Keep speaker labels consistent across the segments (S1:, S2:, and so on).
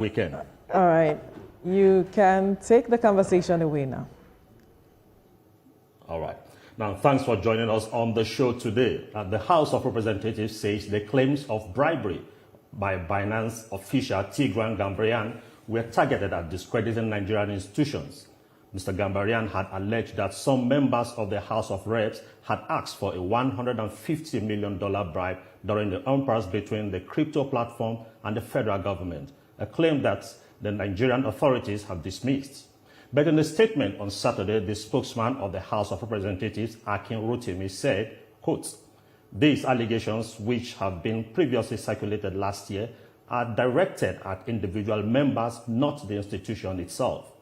S1: weekend.
S2: All right. You can take the conversation away now.
S1: All right. Now, thanks for joining us on the show today. The House of Representatives says the claims of bribery by Binance official Tigran Gambaryan were targeted at discrediting Nigerian institutions. Mr. Gambaryan had alleged that some members of the House of Reps had asked for a $150 million bribe during the impasse between the crypto platform and the federal government, a claim that the Nigerian authorities have dismissed. But in a statement on Saturday, the spokesman of the House of Representatives, Akin Rotimi, said, quote, "These allegations, which have been previously circulated last year, are directed at individual members, not the institution itself.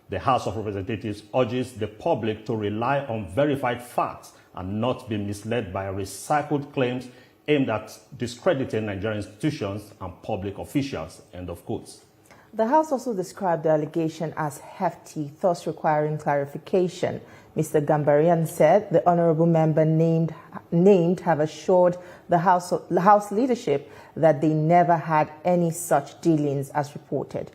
S1: The House of Representatives urges the public to rely on verified facts and not be misled by recycled claims aimed at discrediting Nigerian institutions and public officials," end of quotes.
S3: The House also described the allegation as hefty, thus requiring clarification. Mr. Gambaryan said the honorable member named have assured the House leadership that they never had any such dealings as reported.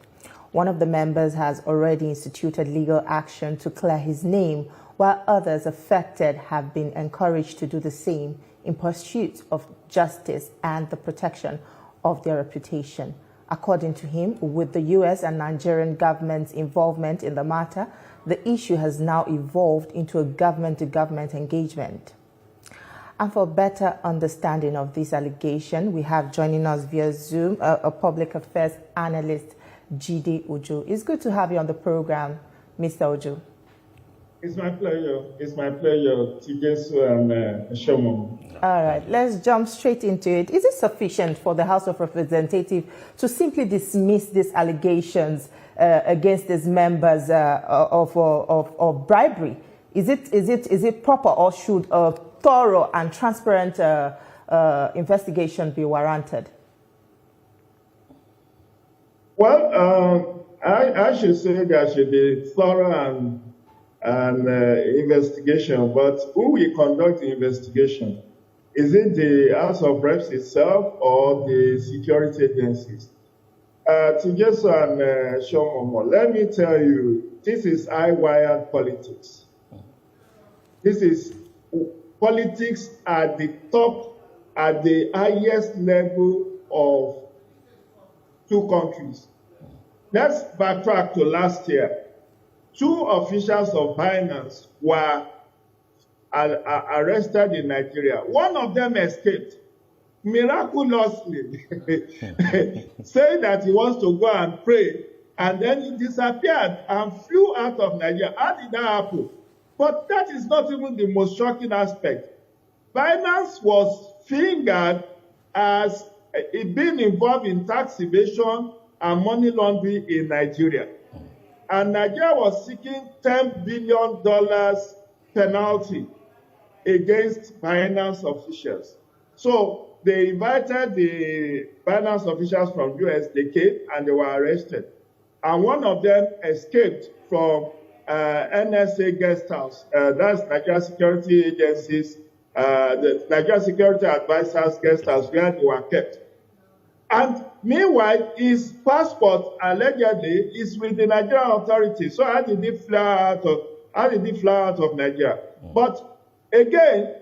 S3: One of the members has already instituted legal action to clear his name, while others affected have been encouraged to do the same in pursuit of justice and the protection of their reputation. According to him, with the U.S. and Nigerian government's involvement in the matter, the issue has now evolved into a government-to-government engagement. And for better understanding of this allegation, we have joining us via Zoom a public affairs analyst, Jide Ojo. It's good to have you on the program, Mr. Ojo.
S4: It's my pleasure. It's my pleasure, TVC and Shomon.
S3: All right, let's jump straight into it. Is it sufficient for the House of Representatives to simply dismiss these allegations against these members of bribery? Is it proper, or should a thorough and transparent investigation be warranted?
S4: Well, I should say there should be thorough and investigation, but who will conduct the investigation? Is it the House of Reps itself or the security agencies? TVC and Shomon, let me tell you, this is high-wired politics. This is politics at the top, at the highest level of two countries. Let's backtrack to last year. Two officials of Binance were arrested in Nigeria. One of them escaped miraculously, saying that he wants to go and pray, and then he disappeared and flew out of Nigeria. How did that happen? But that is not even the most shocking aspect. Binance was fingered as being involved in tax evasion and money laundering in Nigeria. And Nigeria was seeking $10 billion penalty against Binance officials. So they invited the Binance officials from US, they came and they were arrested. And one of them escaped from NSA guest house. That's Nigeria Security Agencies, the Nigeria Security Advisors guest house where they were kept. And meanwhile, his passport allegedly is with the Nigerian authorities. So how did he fly out of Nigeria? But again,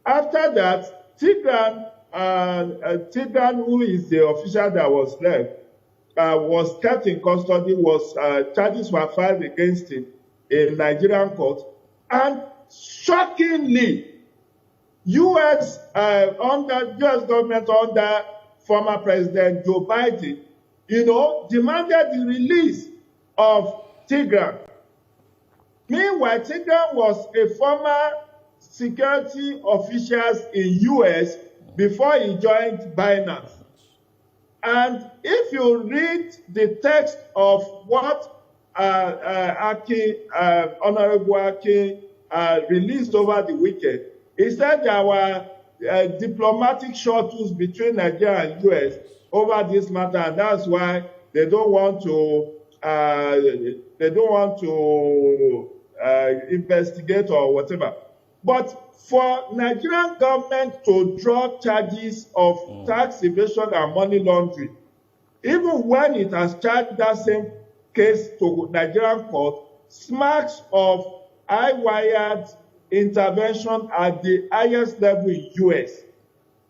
S4: after that, Tigran, who is the official that was left, was kept in custody. Charges were filed against him in Nigerian court, and shockingly, U.S. government under former President Joe Biden, demanded the release of Tigran. Meanwhile, Tigran was a former security official in U.S. before he joined Binance. And if you read the text of what Honorable Akin released over the weekend, he said there were diplomatic shuttles between Nigeria and U.S. over this matter, and that's why they don't want to investigate or whatever. But for Nigerian government to draw charges of tax evasion and money laundering, even when it has charged that same case to Nigerian court, smacks of high-wired intervention at the highest level in US.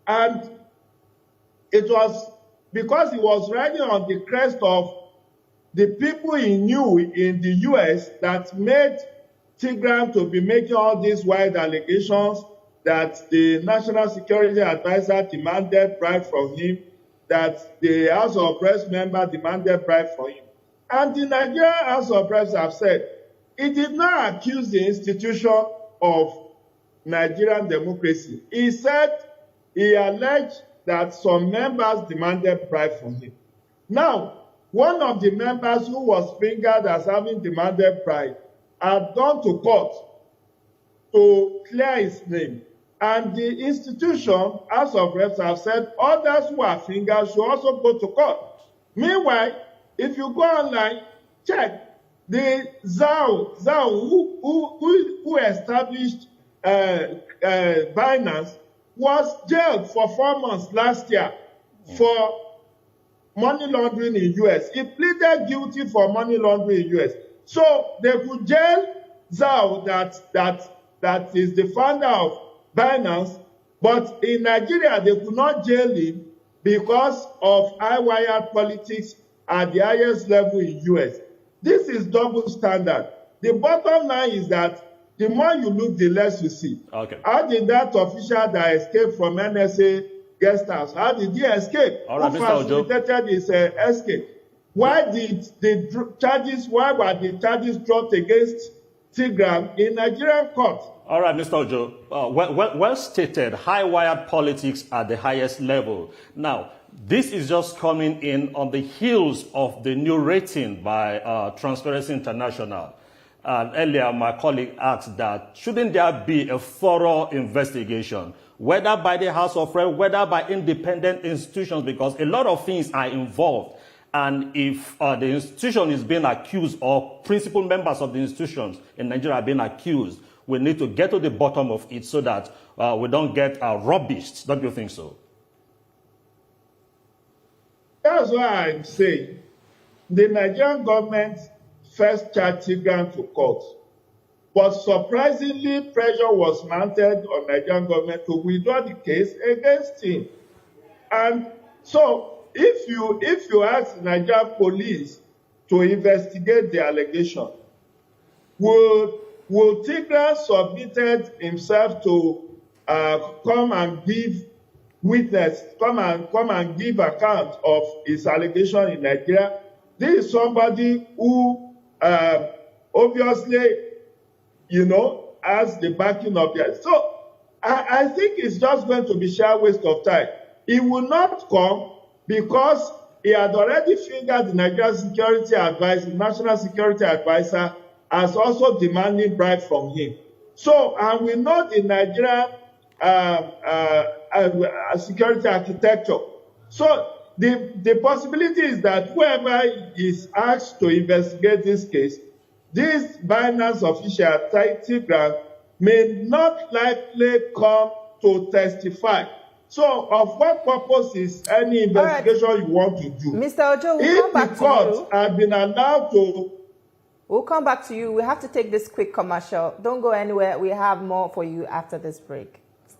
S4: And it was because he was riding on the crest of the people he knew in the US that made Tigran to be making all these wild allegations that the National Security Advisor demanded bribe from him, that the House of Reps member demanded bribe from him. And the Nigerian House of Reps have said he did not accuse the institution of Nigerian democracy. He said he alleged that some members demanded bribe from him. Now, one of the members who was fingered as having demanded bribe had gone to court to clear his name. And the institution, House of Reps, have said others who are fingered should also go to court. Meanwhile, if you go online, check the Zhao who established Binance was jailed for 4 months last year for money laundering in US. He pleaded guilty for money laundering in US. So they could jail Zhao that is the founder of Binance, but in Nigeria they could not jail him because of high-wired politics at the highest level in US. This is double standard. The bottom line is that the more you look, the less you see.
S1: Okay.
S4: How did that official that escaped from NSA guest house, how did he escape?
S1: All right,
S4: Who
S1: Mr. Ojo.
S4: facilitated his escape? Why were the charges dropped against Tigran in Nigerian court?
S1: All right, Mr. Ojo, well stated, high-wired politics at the highest level. Now, this is just coming in on the heels of the new rating by Transparency International. And earlier, my colleague asked that, shouldn't there be a thorough investigation, whether by the House of Reps, whether by independent institutions, because a lot of things are involved. And if the institution is being accused, or principal members of the institutions in Nigeria are being accused, we need to get to the bottom of it so that we don't get rubbished. Don't you think so?
S4: That's why I'm saying the Nigerian government first charged Tigran to court. But surprisingly, pressure was mounted on Nigerian government to withdraw the case against him. And so if you ask the Nigerian police to investigate the allegation, will Tigran submitted himself to come and give witness, come and give account of his allegation in Nigeria? This is somebody who obviously, has the backing of the. So I think it's just going to be sheer waste of time. He will not come because he had already fingered the Nigerian security advisor, national security advisor, as also demanding bribe from him. So, and we know the Nigerian security architecture. So the possibility is that whoever is asked to investigate this case, this Binance official, Tigran, may not likely come to testify. So, of what purpose is any investigation you want to do?
S3: Mr. Ojo, we'll come back to you.
S4: If the court had been allowed to...
S3: We'll come back to you. We have to take this quick commercial. Don't go anywhere. We have more for you after this break.